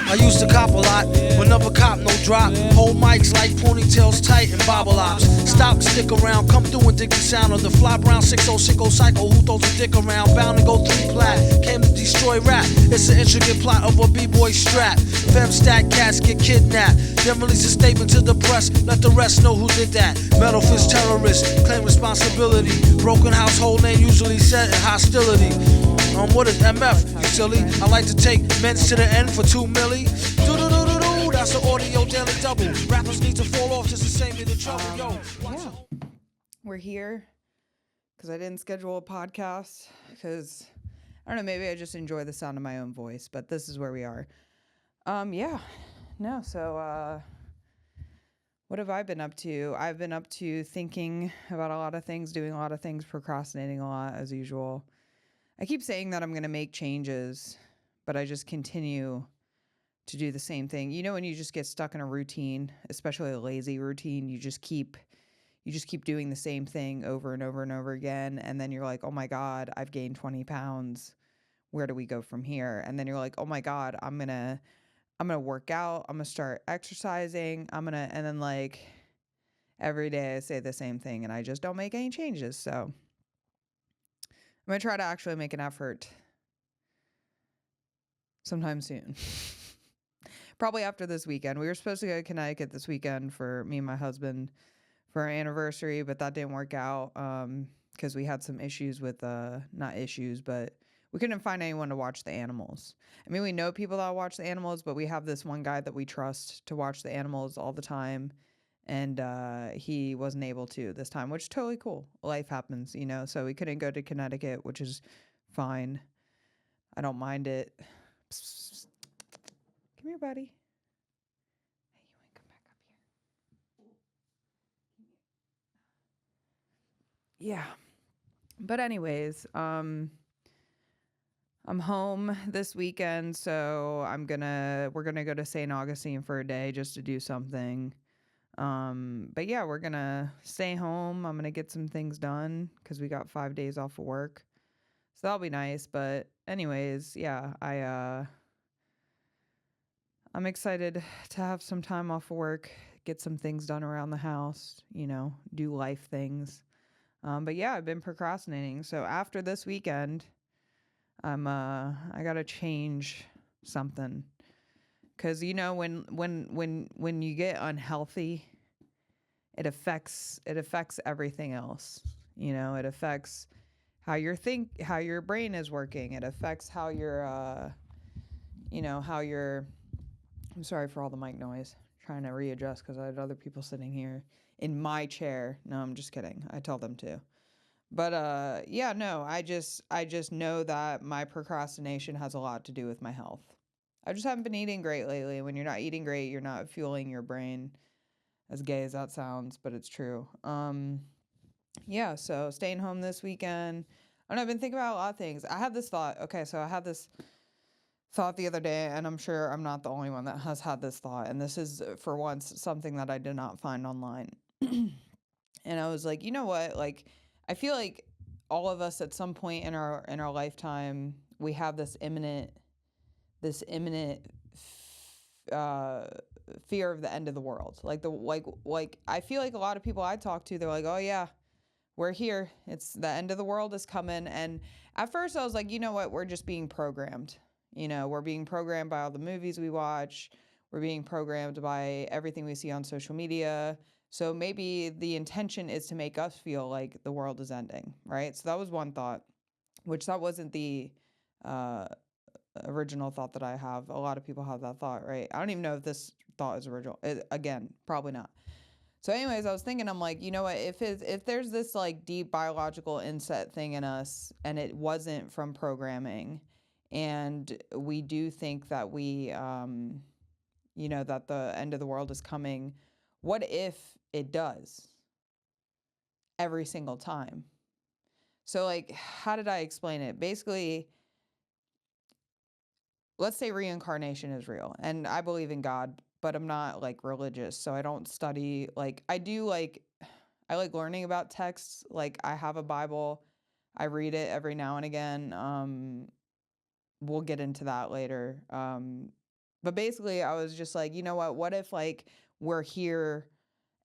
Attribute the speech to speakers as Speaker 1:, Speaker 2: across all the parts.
Speaker 1: I used to cop a lot, but never cop no drop. Hold mics like ponytails tight and bobble ops. Stop and stick around, come through and dig the sound of the fly brown 6060 psycho who throws a dick around. Bound to go 3 plat, came to destroy rap. It's an intricate plot of a b-boy strap. Fem stack cats get kidnapped, then release a statement to the press. Let the rest know who did that. Metal fist terrorist, claim responsibility. Broken household name usually set in hostility. What is MF, you silly? I like to take men's to the end for 2 milli. Do-do-do-do-do, that's the audio daily double. Rappers need to fall off just to save me the trouble, yo.
Speaker 2: Yeah. We're here because I didn't schedule a podcast because, I don't know, maybe I just enjoy the sound of my own voice, but this is where we are. So what have I been up to? I've been up to thinking about a lot of things, doing a lot of things, procrastinating a lot as usual. I keep saying that I'm going to make changes, but I just continue to do the same thing. You know, when you just get stuck in a routine, especially a lazy routine, you just keep doing the same thing over and over and over again. And then you're like, oh my God, I've gained 20 pounds. Where do we go from here? And then you're like, oh my God, I'm going to work out. I'm going to start exercising. And then like every day I say the same thing and I just don't make any changes. So I'm going to try to actually make an effort sometime soon. Probably after this weekend. We were supposed to go to Connecticut this weekend for me and my husband for our anniversary, but that didn't work out because we had some issues with, not issues, but we couldn't find anyone to watch the animals. I mean, we know people that watch the animals, but we have this one guy that we trust to watch the animals all the time. And he wasn't able to this time, which is totally cool. Life happens, you know, so we couldn't go to Connecticut, which is fine. I don't mind it. Psst, psst, psst. Come here, buddy. Hey, you want to come back up here? Yeah. But anyways, I'm home this weekend, so we're gonna go to St. Augustine for a day just to do something. But yeah, we're gonna stay home. I'm gonna get some things done because we got 5 days off of work. So that'll be nice. But anyways, yeah, I'm excited to have some time off of work, get some things done around the house, you know, do life things. But yeah, I've been procrastinating. So after this weekend, I gotta change something. Cause you know, when you get unhealthy, it affects everything else. You know, it affects how your brain is working. It affects how I'm sorry for all the mic noise. Trying to readjust because I had other people sitting here in my chair. No, I'm just kidding. I tell them to. But yeah, no, I just know that my procrastination has a lot to do with my health. I just haven't been eating great lately. When you're not eating great, you're not fueling your brain. As gay as that sounds, but it's true. Yeah, so staying home this weekend. I don't know, I've been thinking about a lot of things. I had this thought. Okay, so I had this thought the other day, and I'm sure I'm not the only one that has had this thought. And this is, for once, something that I did not find online. And I was like, you know what? Like, I feel like all of us at some point in our lifetime, we have this imminent fear of the end of the world. Like I feel like a lot of people I talk to, they're like, oh yeah, we're here. It's the end of the world is coming. And at first I was like, you know what? We're just being programmed. You know, we're being programmed by all the movies we watch. We're being programmed by everything we see on social media. So maybe the intention is to make us feel like the world is ending, right? So that was one thought, which that wasn't the original thought that I have. A lot of people have that thought, right? I don't even know if this thought is original. Again, probably not. So anyways, I was thinking, I'm like, you know what, if there's this like deep biological inset thing in us and it wasn't from programming, and we do think that that the end of the world is coming, what if it does every single time? So like, how did I explain it? Basically, let's say reincarnation is real and I believe in God, but I'm not like religious. So I don't study, like I like learning about texts. Like I have a Bible. I read it every now and again. We'll get into that later. But basically, I was just like, you know what if like we're here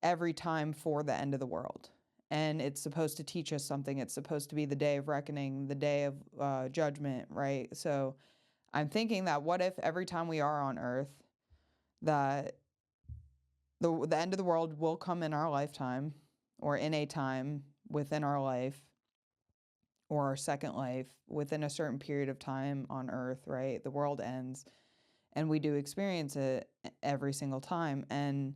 Speaker 2: every time for the end of the world? And it's supposed to teach us something. It's supposed to be the day of reckoning, the day of judgment, right? So I'm thinking that what if every time we are on Earth, that the end of the world will come in our lifetime or in a time within our life or our second life within a certain period of time on Earth, right? The world ends and we do experience it every single time. And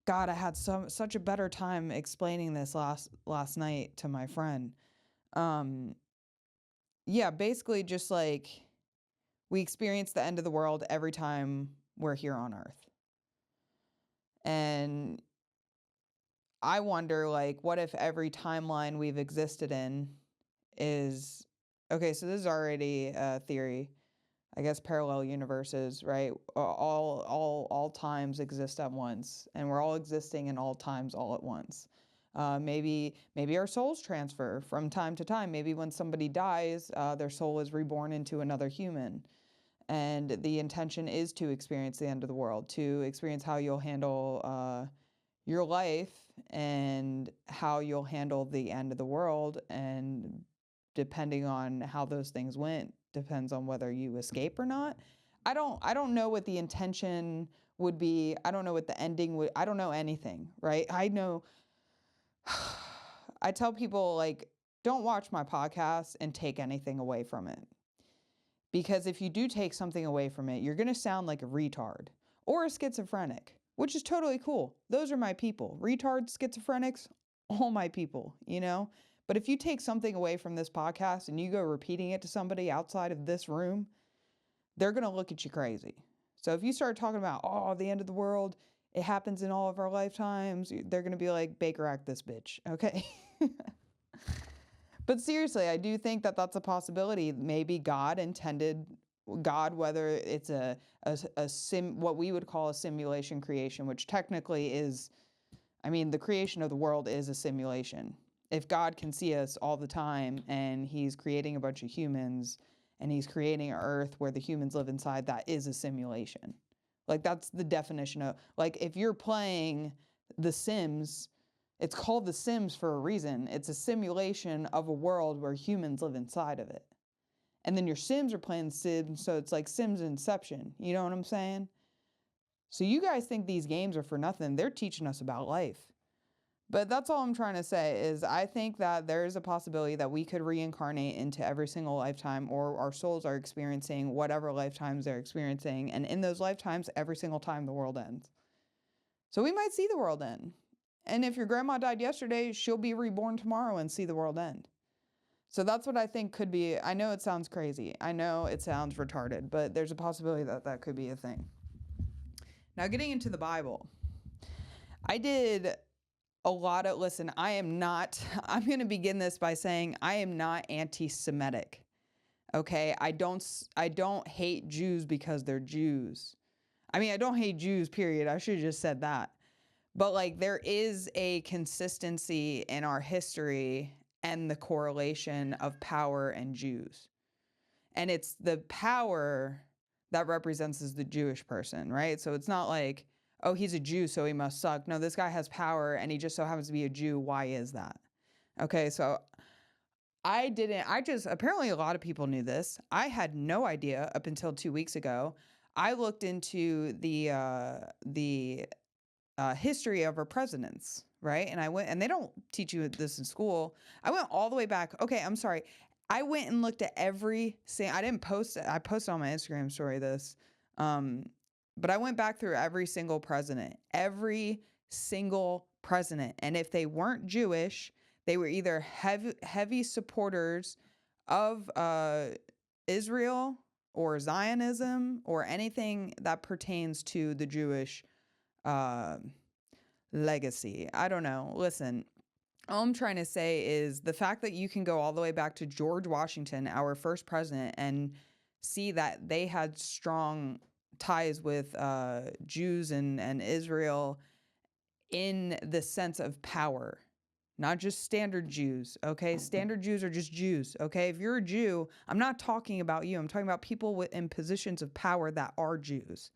Speaker 2: God, I had such a better time explaining this last night to my friend. Um, yeah, basically just like we experience the end of the world every time we're here on Earth. And I wonder, like, what if every timeline we've existed in is okay? So this is already a theory. I guess parallel universes, right? All times exist at once, and we're all existing in all times all at once. Maybe our souls transfer from time to time. Maybe when somebody dies, their soul is reborn into another human, and the intention is to experience the end of the world, to experience how you'll handle your life and how you'll handle the end of the world. And depending on how those things went, depends on whether you escape or not. I don't know what the intention would be. I don't know what the ending would. I don't know anything, right? I know I tell people, like, don't watch my podcast and take anything away from it. Because if you do take something away from it, you're going to sound like a retard or a schizophrenic, which is totally cool. Those are my people. Retards, schizophrenics, all my people, you know? But if you take something away from this podcast and you go repeating it to somebody outside of this room, they're going to look at you crazy. So if you start talking about, oh, the end of the world, it happens in all of our lifetimes, they're going to be like, Baker act this bitch, okay? But seriously, I do think that that's a possibility. Maybe God intended, God, whether it's what we would call a simulation creation, which technically is, I mean, the creation of the world is a simulation. If God can see us all the time and he's creating a bunch of humans and he's creating an earth where the humans live inside, that is a simulation. Like, that's the definition of, like, if you're playing The Sims, it's called The Sims for a reason. It's a simulation of a world where humans live inside of it. And then your Sims are playing Sims, so it's like Sims Inception. You know what I'm saying? So you guys think these games are for nothing. They're teaching us about life. But that's all I'm trying to say is I think that there is a possibility that we could reincarnate into every single lifetime, or our souls are experiencing whatever lifetimes they're experiencing. And in those lifetimes, every single time the world ends. So we might see the world end. And if your grandma died yesterday, she'll be reborn tomorrow and see the world end. So that's what I think could be. I know it sounds crazy. I know it sounds retarded, but there's a possibility that that could be a thing. Now, getting into the Bible, I did a lot of, listen, I'm going to begin this by saying I am not anti-Semitic. Okay. I don't hate Jews because they're Jews. I mean, I don't hate Jews, period. I should have just said that. But like, there is a consistency in our history and the correlation of power and Jews. And it's the power that represents as the Jewish person, right? So it's not like, oh, he's a Jew, so he must suck. No, this guy has power and he just so happens to be a Jew. Why is that? Okay, so apparently a lot of people knew this. I had no idea up until 2 weeks ago. I looked into the history of our presidents, right? And I went, and they don't teach you this in school. I went all the way back. Okay, I'm sorry. I went and looked at I didn't post it. I posted on my Instagram story this. But I went back through every single president. And if they weren't Jewish, they were either heavy supporters of Israel or Zionism or anything that pertains to the Jewish legacy. I don't know. Listen, all I'm trying to say is the fact that you can go all the way back to George Washington, our first president, and see that they had strong ties with Jews and Israel in the sense of power, not just standard Jews, okay? Standard Jews are just Jews, okay? If you're a Jew, I'm not talking about you. I'm talking about people in positions of power that are Jews.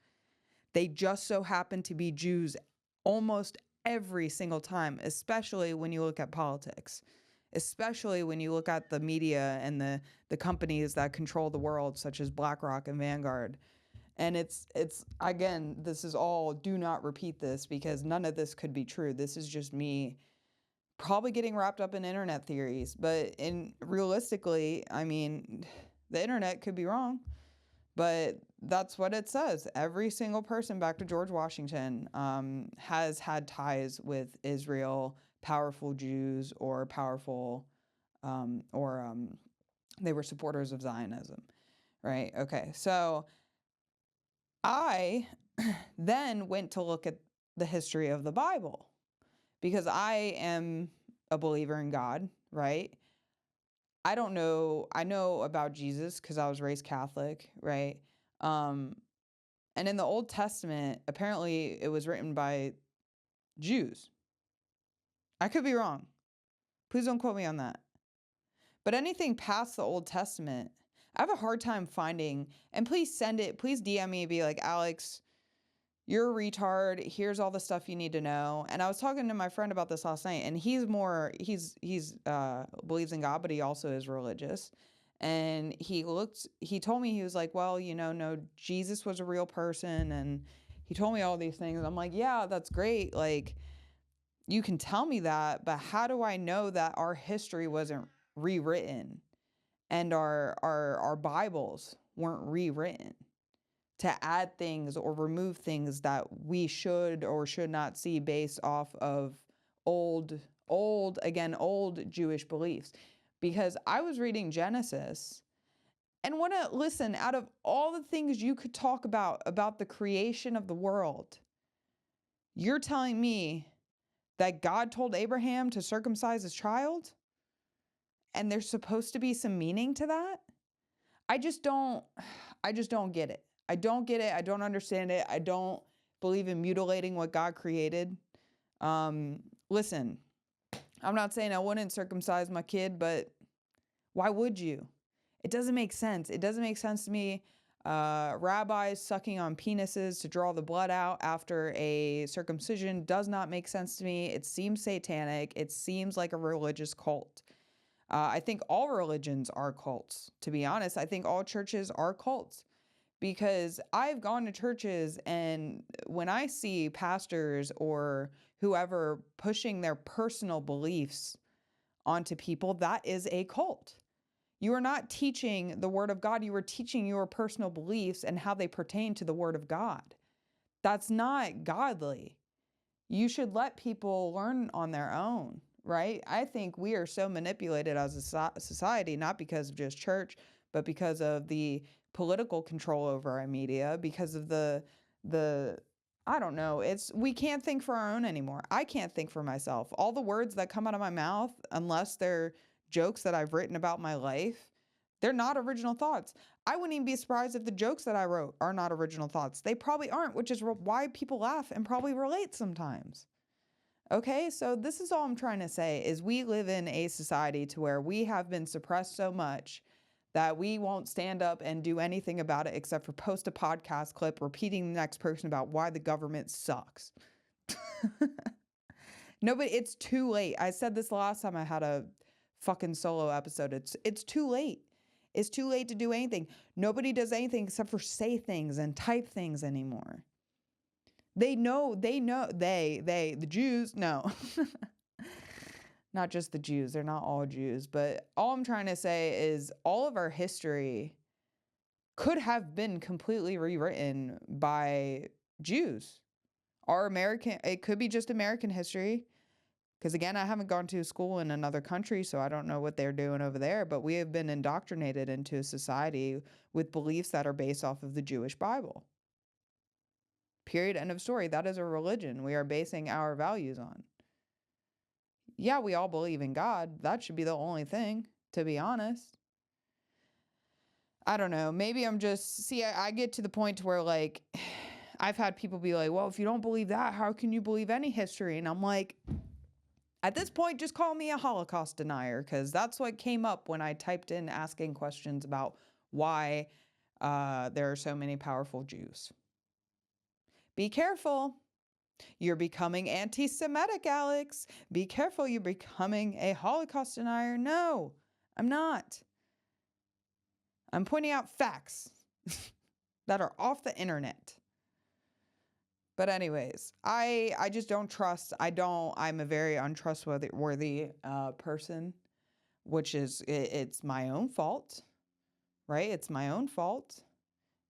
Speaker 2: They just so happen to be Jews almost every single time, especially when you look at politics, especially when you look at the media and the companies that control the world, such as BlackRock and Vanguard. And it's again, this is all, do not repeat this because none of this could be true. This is just me probably getting wrapped up in internet theories. But realistically, I mean, the internet could be wrong, but that's what it says. Every single person, back to George Washington, has had ties with Israel, powerful Jews, or powerful, they were supporters of Zionism, right? Okay, so I then went to look at the history of the Bible because I am a believer in God, right? I don't know. I know about Jesus because I was raised Catholic, right? And in the Old Testament, apparently it was written by Jews. I could be wrong. Please don't quote me on that. But anything past the Old Testament, I have a hard time finding. And please send it. Please DM me and be like, Alex, you're a retard. Here's all the stuff you need to know. And I was talking to my friend about this last night, and he's believes in God, but he also is religious. And he told me, he was like, well, no, Jesus was a real person. And he told me all these things. I'm like, yeah, that's great. Like, you can tell me that, but how do I know that our history wasn't rewritten and our Bibles weren't rewritten to add things or remove things that we should or should not see based off of old Jewish beliefs? Because I was reading Genesis and listen, out of all the things you could talk about the creation of the world, you're telling me that God told Abraham to circumcise his child? And there's supposed to be some meaning to that? I just don't get it. I don't get it. I don't understand it. I don't believe in mutilating what God created. Listen, I'm not saying I wouldn't circumcise my kid, but why would you? It doesn't make sense. It doesn't make sense to me. Rabbis sucking on penises to draw the blood out after a circumcision does not make sense to me. It seems satanic. It seems like a religious cult. I think all religions are cults, to be honest. I think all churches are cults because I've gone to churches, and when I see pastors or whoever pushing their personal beliefs onto people, that is a cult. You are not teaching the Word of God. You are teaching your personal beliefs and how they pertain to the Word of God. That's not godly. You should let people learn on their own, right? I think we are so manipulated as a society, not because of just church, but because of the political control over our media, because of the I don't know. We can't think for our own anymore. I can't think for myself. All the words that come out of my mouth, unless they're jokes that I've written about my life, they're not original thoughts. I wouldn't even be surprised if the jokes that I wrote are not original thoughts. They probably aren't, which is why people laugh and probably relate sometimes. Okay, so this is all I'm trying to say is we live in a society to where we have been suppressed so much that we won't stand up and do anything about it except for post a podcast clip repeating the next person about why the government sucks. It's too late. I said this last time I had a fucking solo episode. It's too late. It's too late to do anything. Nobody does anything except for say things and type things anymore. The Jews, no. Not just the Jews. They're not all Jews. But all I'm trying to say is all of our history could have been completely rewritten by Jews. It could be just American history. Because again, I haven't gone to school in another country, so I don't know what they're doing over there. But we have been indoctrinated into a society with beliefs that are based off of the Jewish Bible. Period. End of story. That is a religion we are basing our values on. Yeah, we all believe in God. That should be the only thing, to be honest. I don't know. Maybe I get to the point to where, like, I've had people be like, well, if you don't believe that, how can you believe any history? And I'm like, at this point, just call me a Holocaust denier, because that's what came up when I typed in asking questions about why there are so many powerful Jews. Be careful. You're becoming anti-Semitic, Alex. Be careful. You're becoming a Holocaust denier. No, I'm not. I'm pointing out facts that are off the internet. But anyways, I just don't trust. I'm a very untrustworthy person, which is, it's my own fault, right? It's my own fault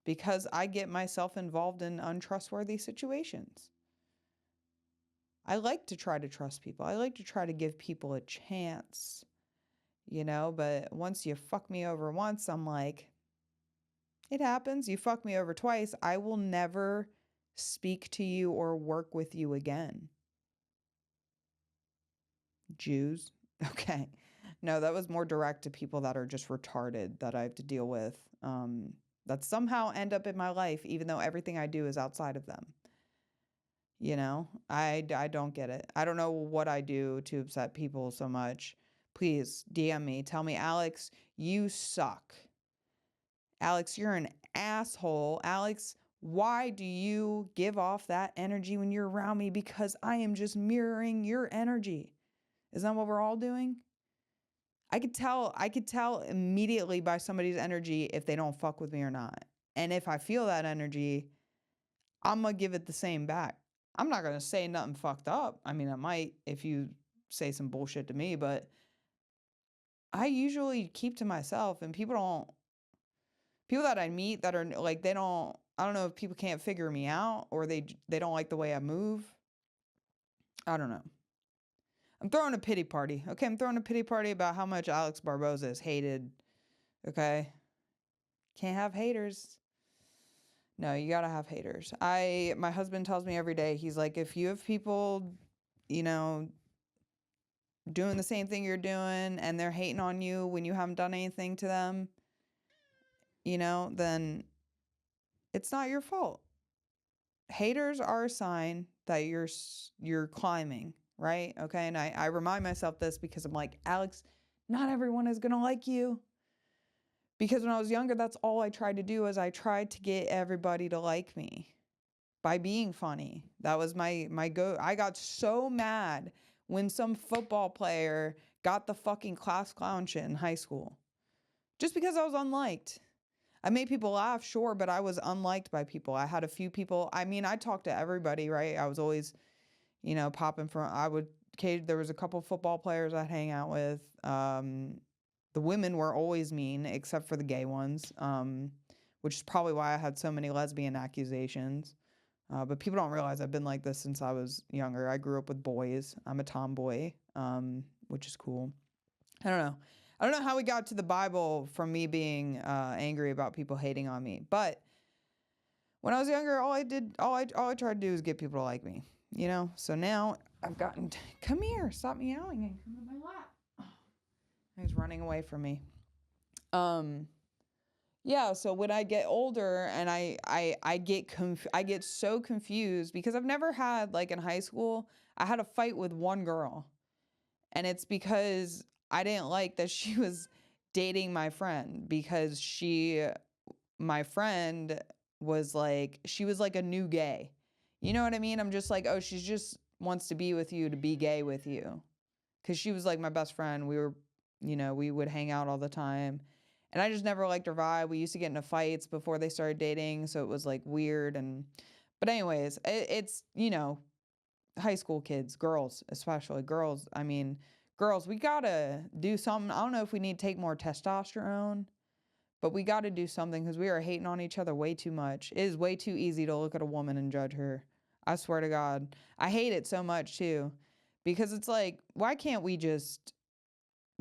Speaker 2: because I get myself involved in untrustworthy situations. I like to try to trust people. I like to try to give people a chance, but once you fuck me over once, I'm like, it happens. You fuck me over twice. I will never speak to you or work with you again. Jews. Okay. No, that was more direct to people that are just retarded that I have to deal with, that somehow end up in my life, even though everything I do is outside of them. I don't get it. I don't know what I do to upset people so much. Please DM me. Tell me, Alex, you suck. Alex, you're an asshole. Alex, why do you give off that energy when you're around me? Because I am just mirroring your energy. Isn't that what we're all doing? I could tell immediately by somebody's energy if they don't fuck with me or not. And if I feel that energy, I'm going to give it the same back. I'm not going to say nothing fucked up. I mean, I might if you say some bullshit to me, but I usually keep to myself, and people that I meet that are like, I don't know if people can't figure me out or they don't like the way I move. I don't know. I'm throwing a pity party. Okay, I'm throwing a pity party about how much Alex Barboza is hated. Okay? Can't have haters. No, you gotta have haters. My husband tells me every day, he's like, if you have people, doing the same thing you're doing and they're hating on you when you haven't done anything to them, then it's not your fault. Haters are a sign that you're climbing, right? Okay. And I remind myself this because I'm like, Alex, not everyone is going to like you. Because when I was younger, that's all I tried to do, is I tried to get everybody to like me by being funny. That was my go. I got so mad when some football player got the fucking class clown shit in high school. Just because I was unliked. I made people laugh, sure, but I was unliked by people. I had a few people. I mean, I talked to everybody, right? I was always, popping there was a couple football players I'd hang out with. The women were always mean, except for the gay ones, which is probably why I had so many lesbian accusations. But people don't realize I've been like this since I was younger. I grew up with boys. I'm a tomboy, which is cool. I don't know how we got to the Bible from me being angry about people hating on me. But when I was younger, all I tried to do was get people to like me. So now I've gotten. Come here, stop meowing and come to my lap. Oh, he's running away from me. Yeah, so when I get older and I get so confused because I've never had, like, in high school, I had a fight with one girl. And it's because I didn't like that she was dating my friend, because my friend was like, she was like a new gay. You know what I mean? I'm just like, oh, she just wants to be with you to be gay with you. Because she was like my best friend. We would hang out all the time. And I just never liked her vibe. We used to get into fights before they started dating, so it was like weird. But anyways, it's, high school kids, girls, especially girls. I mean, girls, we gotta do something. I don't know if we need to take more testosterone, but we gotta do something because we are hating on each other way too much. It is way too easy to look at a woman and judge her. I swear to God. I hate it so much too, because it's like, why can't we just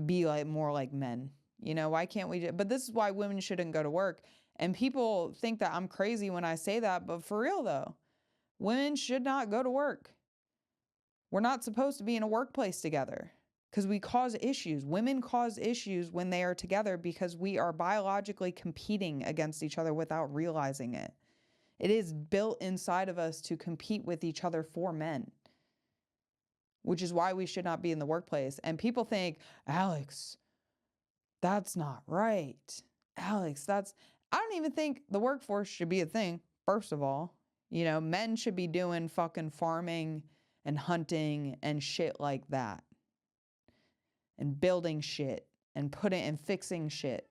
Speaker 2: be like more like men? Why can't we? But this is why women shouldn't go to work. And people think that I'm crazy when I say that, but for real though, women should not go to work. We're not supposed to be in a workplace together because we cause issues. Women cause issues when they are together because we are biologically competing against each other without realizing it. It is built inside of us to compete with each other for men, which is why we should not be in the workplace. And people think, Alex, that's not right. Alex, I don't even think the workforce should be a thing, first of all. You know, men should be doing fucking farming and hunting and shit like that. And building shit and putting and fixing shit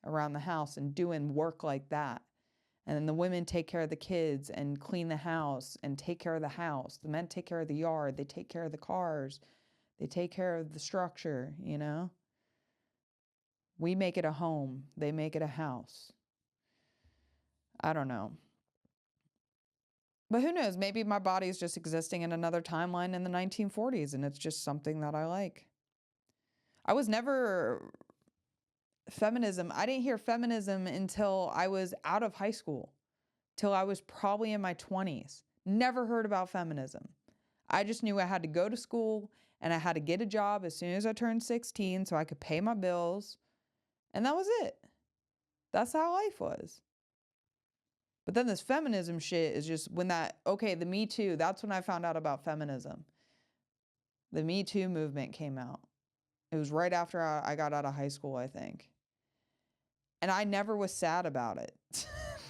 Speaker 2: around the house and doing work like that. And then the women take care of the kids and clean the house and take care of the house. The men take care of the yard. They take care of the cars. They take care of the structure, you know? We make it a home. They make it a house. I don't know. But who knows? Maybe my body is just existing in another timeline in the 1940s and it's just something that I like. I was never feminism. I didn't hear feminism until I was out of high school, till I was probably in my 20s. Never heard about feminism. I just knew I had to go to school and I had to get a job as soon as I turned 16 so I could pay my bills. And that was it. That's how life was. But then this feminism shit is just when the Me Too, that's when I found out about feminism. The Me Too movement came out. It was right after I got out of high school, I think. And I never was sad about it.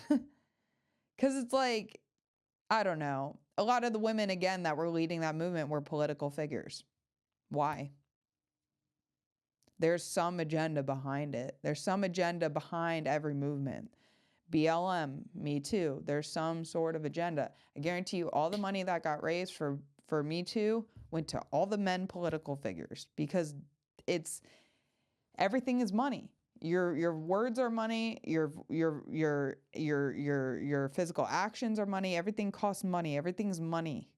Speaker 2: Because it's like, I don't know. A lot of the women, again, that were leading that movement were political figures. Why? There's some agenda behind it. There's some agenda behind every movement. BLM, Me Too. There's some sort of agenda. I guarantee you all the money that got raised for Me Too went to all the men political figures because everything is money. Your words are money, your physical actions are money, everything costs money, everything's money.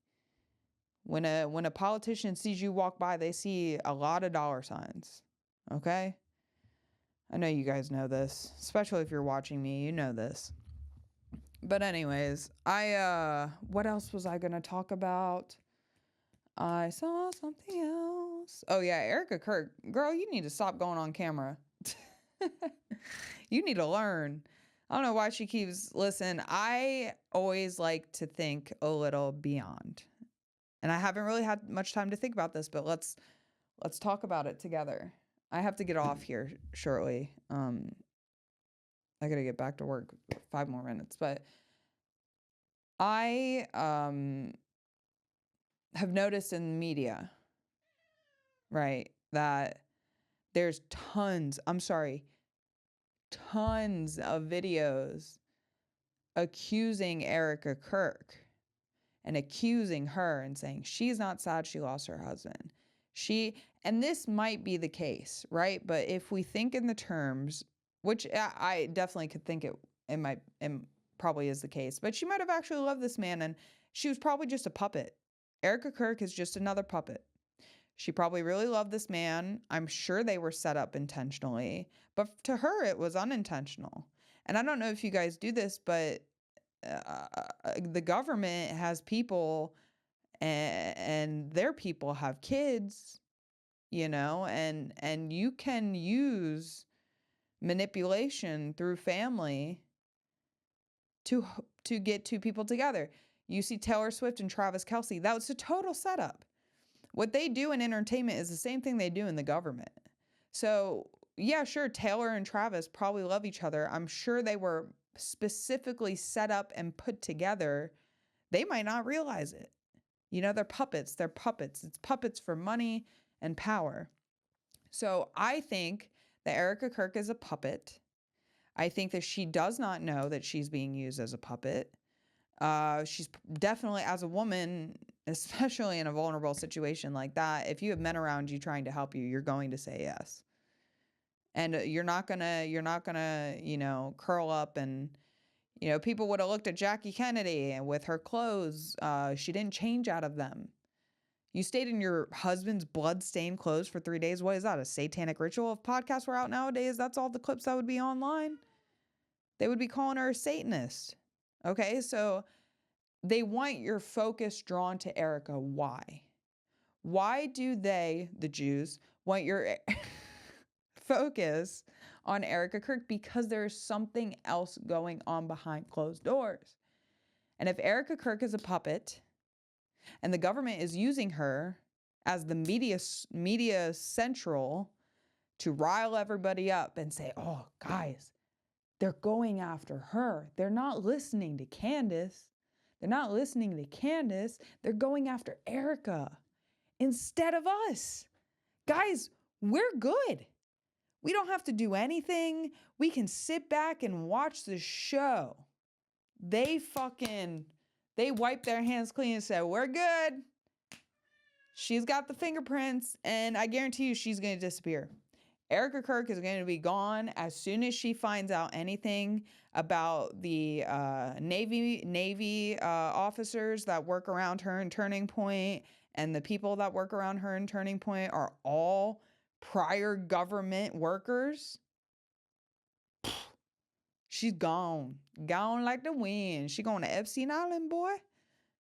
Speaker 2: When a politician sees you walk by, they see a lot of dollar signs. Okay? I know you guys know this, especially if you're watching me, you know this. But anyways, what else was I gonna talk about? I saw something else. Oh yeah, Erika Kirk. Girl, you need to stop going on camera. You need to learn. I don't know why she keeps I always like to think a little beyond. And I haven't really had much time to think about this, but let's talk about it together. I have to get off here shortly. I got to get back to work 5 more minutes, but I have noticed in the media, right, that there's tons of videos accusing Erika Kirk and accusing her and saying she's not sad she lost her husband. And this might be the case, right? But if we think in the terms, which I definitely could think it probably is the case, but she might have actually loved this man and she was probably just a puppet. Erika Kirk is just another puppet. She probably really loved this man. I'm sure they were set up intentionally, but to her, it was unintentional. And I don't know if you guys do this, but the government has people and their people have kids, you know, and you can use manipulation through family to get two people together. You see Taylor Swift and Travis Kelce, that was a total setup. What they do in entertainment is the same thing they do in the government. So, yeah, sure, Taylor and Travis probably love each other. I'm sure they were specifically set up and put together. They might not realize it. You know, they're puppets. They're puppets. It's puppets for money and power. So I think that Erika Kirk is a puppet. I think that she does not know that she's being used as a puppet. She's definitely, as a woman, especially in a vulnerable situation like that, if you have men around you trying to help you, you're going to say yes. And you're not gonna, you know, curl up and, you know, people would have looked at Jackie Kennedy and with her clothes, she didn't change out of them. You stayed in your husband's blood-stained clothes for 3 days. What is that, a satanic ritual? If podcasts were out nowadays, that's all the clips that would be online. They would be calling her a Satanist. Okay, so they want your focus drawn to Erika. Why? Why do they, the Jews, want your focus on Erika Kirk? Because there's something else going on behind closed doors. And if Erika Kirk is a puppet and the government is using her as the media central to rile everybody up and say, oh, guys, they're going after her. They're not listening to Candace. They're not listening to Candace. They're going after Erika instead of us. Guys, we're good. We don't have to do anything. We can sit back and watch the show. They wiped their hands clean and said, we're good. She's got the fingerprints, and I guarantee you she's going to disappear. Erika Kirk is going to be gone as soon as she finds out anything about the Navy officers that work around her in Turning Point, and the people that work around her in Turning Point are all prior government workers. She's gone like the wind. She going to Epstein Island, boy.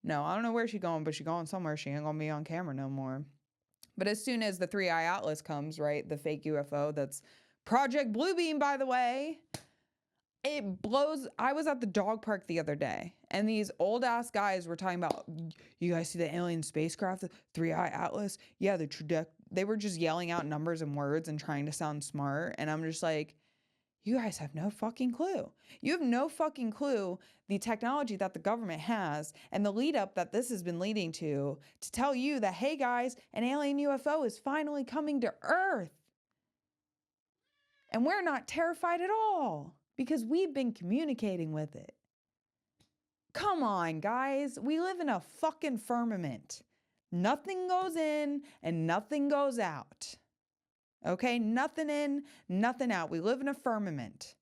Speaker 2: No, I don't know where she's going, but she's going somewhere. She ain't gonna be on camera no more. But as soon as the 3i Atlas comes, right, the fake UFO that's Project Bluebeam, by the way, it blows. I was at the dog park the other day, and these old ass guys were talking about, you guys see the alien spacecraft, the 3i Atlas? Yeah, they were just yelling out numbers and words and trying to sound smart. And I'm just like, you guys have no fucking clue. You have no fucking clue the technology that the government has and the lead up that this has been leading to tell you that, hey guys, an alien UFO is finally coming to Earth. And we're not terrified at all because we've been communicating with it. Come on, guys. We live in a fucking firmament. Nothing goes in and nothing goes out. Okay, nothing in, nothing out. We live in a firmament.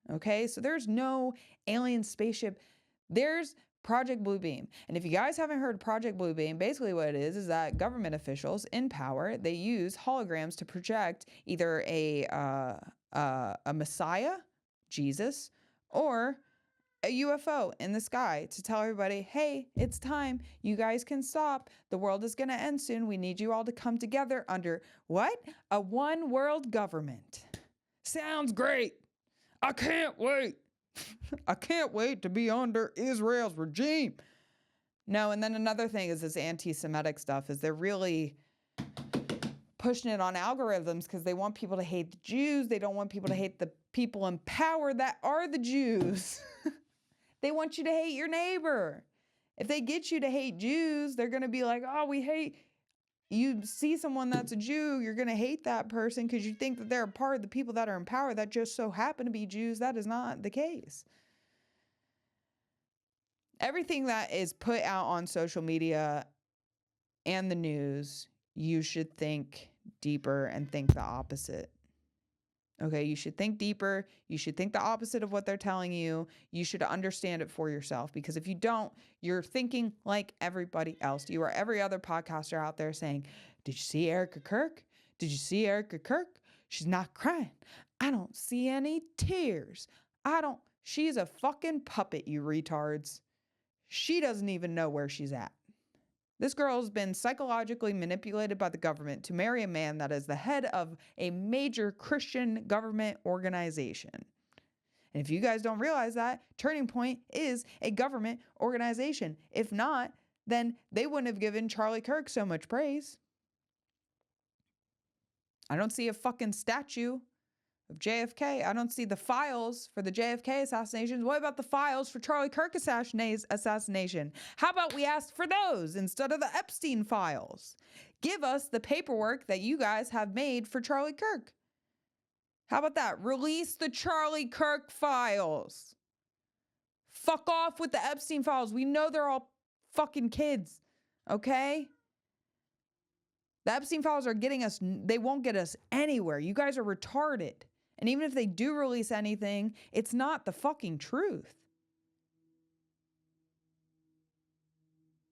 Speaker 2: Okay, so there's no alien spaceship. There's Project Bluebeam. And if you guys haven't heard Project Bluebeam, basically what it is that government officials in power, they use holograms to project either a Messiah, Jesus, or a UFO in the sky to tell everybody, hey, it's time. You guys can stop. The world is going to end soon. We need you all to come together under what? A one world government. Sounds great. I can't wait. I can't wait to be under Israel's regime. No, and then another thing is this anti-Semitic stuff is they're really pushing it on algorithms because they want people to hate the Jews. They don't want people to hate the people in power that are the Jews. They want you to hate your neighbor. If they get you to hate Jews, they're going to be like, oh, we hate. You see someone that's a Jew, you're going to hate that person because you think that they're a part of the people that are in power that just so happen to be Jews. That is not the case. Everything that is put out on social media and the news, you should think deeper and think the opposite. Okay, you should think deeper. You should think the opposite of what they're telling you. You should understand it for yourself, because if you don't, you're thinking like everybody else. You are every other podcaster out there saying, did you see Erika Kirk? Did you see Erika Kirk? She's not crying. I don't see any tears. She's a fucking puppet, you retards. She doesn't even know where she's at. This girl has been psychologically manipulated by the government to marry a man that is the head of a major Christian government organization. And if you guys don't realize that, Turning Point is a government organization. If not, then they wouldn't have given Charlie Kirk so much praise. I don't see a fucking statue of JFK. I don't see the files for the JFK assassinations. What about the files for Charlie Kirk assassination? How about we ask for those instead of the Epstein files? Give us the paperwork that you guys have made for Charlie Kirk. How about that? Release the Charlie Kirk files. Fuck off with the Epstein files. We know they're all fucking kids. Okay? The Epstein files are getting us, they won't get us anywhere. You guys are retarded. And even if they do release anything, it's not the fucking truth.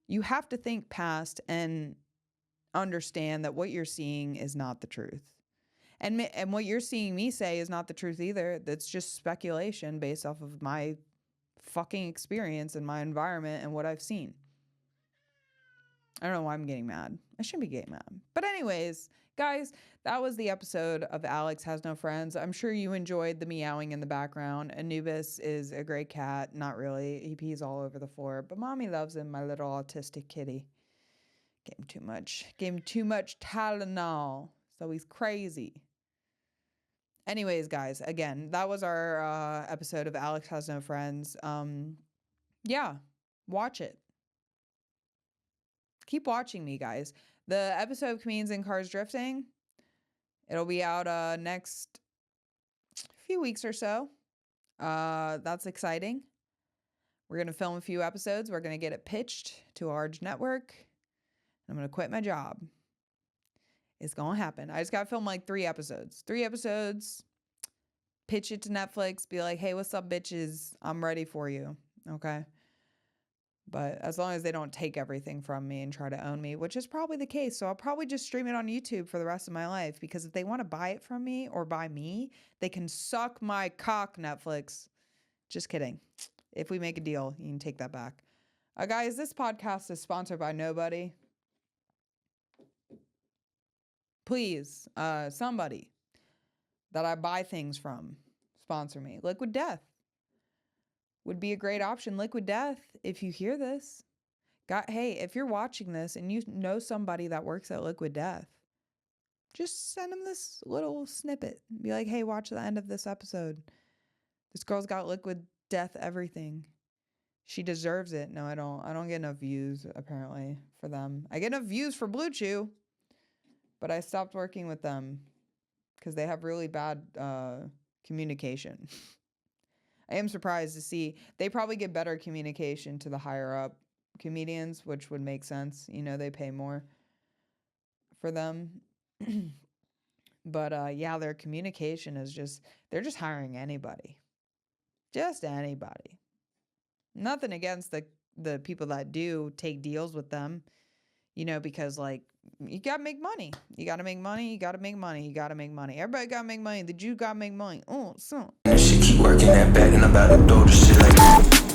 Speaker 2: You have to think past and understand that what you're seeing is not the truth. And what you're seeing me say is not the truth either. That's just speculation based off of my fucking experience and my environment and what I've seen. I don't know why I'm getting mad. I shouldn't be getting mad. But anyways, guys, that was the episode of Alex Has No Friends. I'm sure you enjoyed the meowing in the background. Anubis is a great cat. Not really. He pees all over the floor. But mommy loves him, my little autistic kitty. Gave him too much. Gave him too much Tylenol. So he's crazy. Anyways, guys, again, that was our episode of Alex Has No Friends. Yeah, watch it. Keep watching me, guys. The episode of Comedians in Cars Drifting, it'll be out next few weeks or so. That's exciting. We're going to film a few episodes. We're going to get it pitched to a large network. I'm going to quit my job. It's going to happen. I just got to film like 3 episodes. 3 episodes. Pitch it to Netflix. Be like, hey, what's up, bitches? I'm ready for you. Okay? But as long as they don't take everything from me and try to own me, which is probably the case. So I'll probably just stream it on YouTube for the rest of my life, because if they want to buy it from me or buy me, they can suck my cock, Netflix. Just kidding. If we make a deal, you can take that back. Guys, this podcast is sponsored by nobody. Please, somebody that I buy things from, sponsor me. Liquid Death would be a great option. Liquid Death, if you hear this, hey, if you're watching this and you know somebody that works at Liquid Death, just send them this little snippet. Be like, hey, watch the end of this episode. This girl's got Liquid Death everything. She deserves it. No, I don't get enough views, apparently, for them. I get enough views for Blue Chew, but I stopped working with them because they have really bad communication. I am surprised to see they probably get better communication to the higher up comedians, which would make sense. You know, they pay more for them. But yeah, their communication is just, they're just hiring anybody. Just anybody. Nothing against the people that do take deals with them, you know, because like, you gotta make money. You gotta make money. You gotta make money. You gotta make money. Everybody gotta make money. The Jew gotta make money. Oh, so.
Speaker 3: She keep working that back and I'm about to throw the shit like